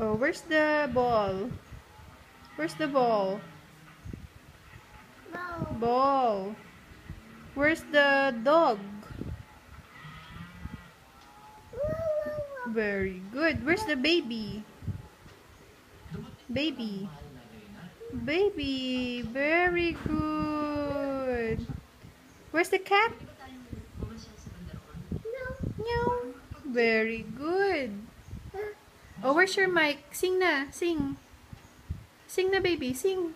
Oh, where's the ball? Where's the ball? Ball. Where's the dog? Very good. Where's the baby? Baby. Baby. Very good. Where's the cat? Meow. Very good. Oh, where's your mic? Sing na. Sing. Sing na, baby. Sing.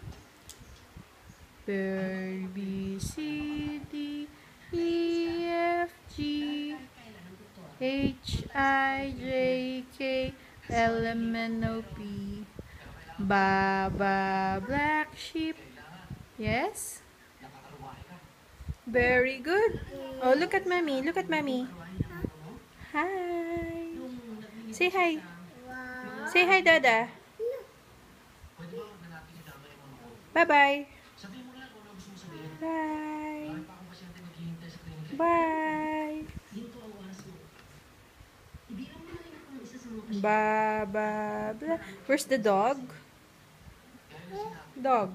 A, B, C, D, E, F, G, H, I, J, K, L, M, N, O, P. Ba, black sheep. Yes? Very good. Oh, look at mommy. Look at mommy. Hi. Say hi. Say hi, Dada. Bye-bye. Bye. Bye. Ba. Where's the dog? Dog.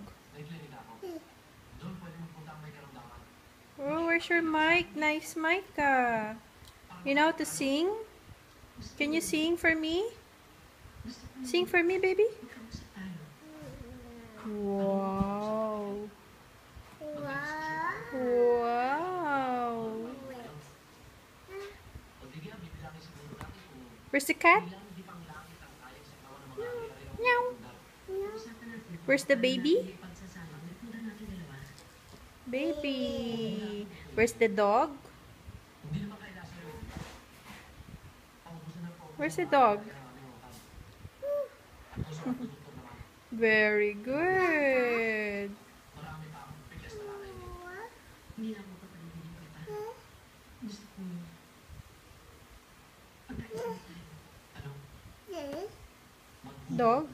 Oh, where's your mic? Nice mic. You know how to sing? Can you sing for me? Sing for me, baby. Wow. Wow. Where's the cat? Meow. Where's the baby? Baby. Where's the dog? Where's the dog? Very good. Dog?